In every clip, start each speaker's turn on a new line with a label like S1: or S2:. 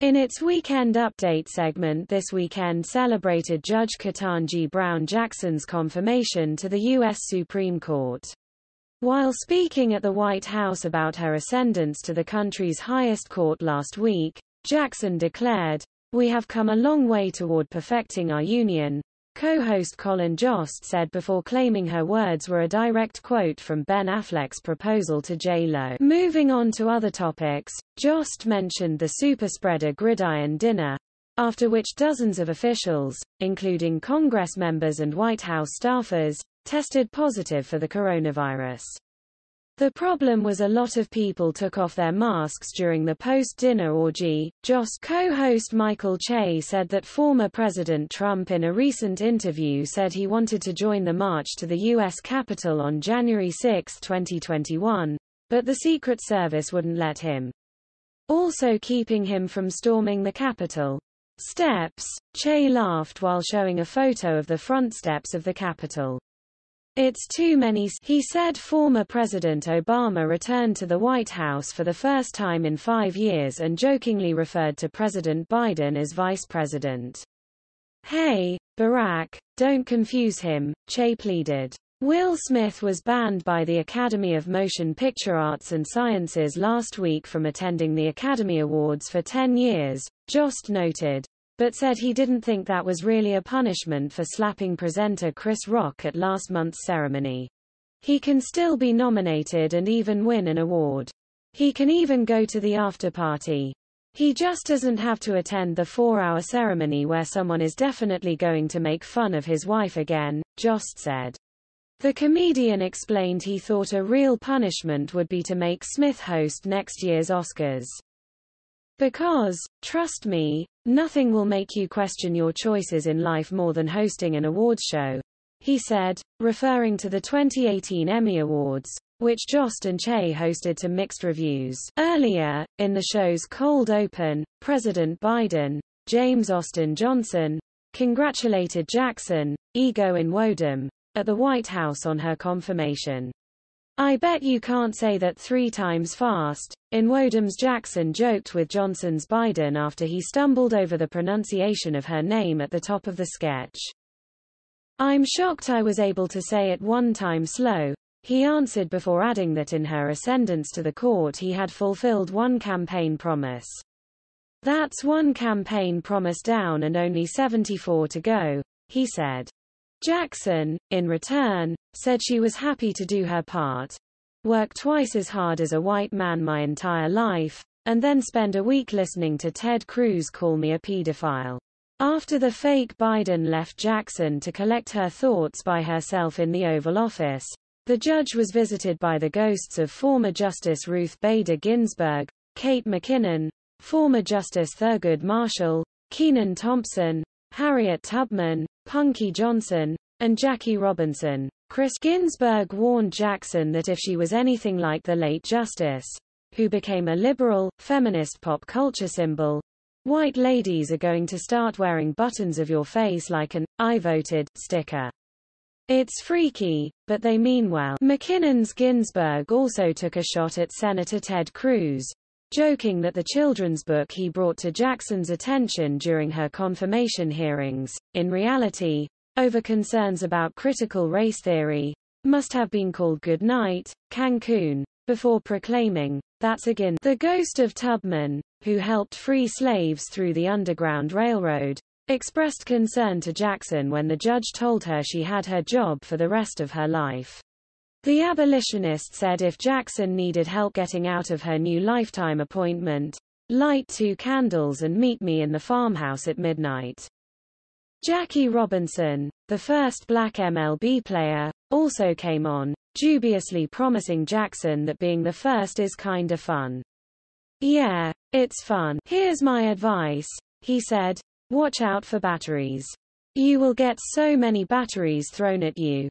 S1: In its Weekend Update segment this weekend celebrated Judge Ketanji Brown Jackson's confirmation to the U.S. Supreme Court. While speaking at the White House about her ascendance to the country's highest court last week, Jackson declared, "We have come a long way toward perfecting our union," co-host Colin Jost said before claiming her words were a direct quote from Ben Affleck's proposal to J.Lo. Moving on to other topics, Jost mentioned the superspreader Gridiron dinner, after which dozens of officials, including Congress members and White House staffers, tested positive for the coronavirus. The problem was a lot of people took off their masks during the post-dinner orgy. Jost co-host Michael Che said that former President Trump in a recent interview said he wanted to join the march to the U.S. Capitol on January 6, 2021, but the Secret Service wouldn't let him. Also keeping him from storming the Capitol steps, Che laughed while showing a photo of the front steps of the Capitol. "It's too many," he said. Former President Obama returned to the White House for the first time in 5 years and jokingly referred to President Biden as vice president. "Hey, Barack, don't confuse him," Che pleaded. Will Smith was banned by the Academy of Motion Picture Arts and Sciences last week from attending the Academy Awards for 10 years, Jost noted, but said he didn't think that was really a punishment for slapping presenter Chris Rock at last month's ceremony. He can still be nominated and even win an award. He can even go to the after-party. He just doesn't have to attend the 4-hour ceremony where someone is definitely going to make fun of his wife again, Jost said. The comedian explained he thought a real punishment would be to make Smith host next year's Oscars. "Because, trust me, nothing will make you question your choices in life more than hosting an awards show," he said, referring to the 2018 Emmy Awards, which Jost and Che hosted to mixed reviews. Earlier, in the show's cold open, President Biden, James Austin Johnson, congratulated Jackson, ego in Wodom, at the White House on her confirmation. "I bet you can't say that 3 times fast," in Wodom's Jackson joked with Johnson's Biden after he stumbled over the pronunciation of her name at the top of the sketch. "I'm shocked I was able to say it 1 time slow," he answered before adding that in her ascendance to the court he had fulfilled 1 campaign promise. "That's 1 campaign promise down and only 74 to go," he said. Jackson, in return, said she was happy to do her part, work twice as hard as a white man my entire life, and then spend a week listening to Ted Cruz call me a pedophile. After the fake Biden left Jackson to collect her thoughts by herself in the Oval Office, the judge was visited by the ghosts of former Justice Ruth Bader Ginsburg, Kate McKinnon, former Justice Thurgood Marshall, Kenan Thompson, Harriet Tubman, Punky Johnson, and Jackie Robinson. Chris Ginsburg warned Jackson that if she was anything like the late Justice, who became a liberal, feminist pop culture symbol, white ladies are going to start wearing buttons of your face like an "I voted" sticker. "It's freaky, but they mean well." McKinnon's Ginsburg also took a shot at Senator Ted Cruz, joking that the children's book he brought to Jackson's attention during her confirmation hearings, in reality, over concerns about critical race theory, must have been called Good Night, Cancun, before proclaiming, "That's again." The ghost of Tubman, who helped free slaves through the Underground Railroad, expressed concern to Jackson when the judge told her she had her job for the rest of her life. The abolitionist said if Jackson needed help getting out of her new lifetime appointment, light 2 candles and meet me in the farmhouse at midnight. Jackie Robinson, the first black MLB player, also came on, dubiously promising Jackson that being the first is kinda fun. "Yeah, it's fun. Here's my advice," he said, "watch out for batteries. You will get so many batteries thrown at you."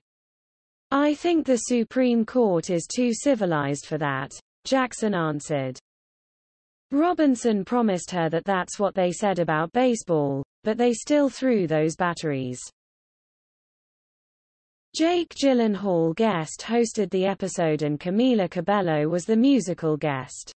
S1: "I think the Supreme Court is too civilized for that," Jackson answered. Robinson promised her that that's what they said about baseball, but they still threw those batteries. Jake Gyllenhaal guest hosted the episode and Camila Cabello was the musical guest.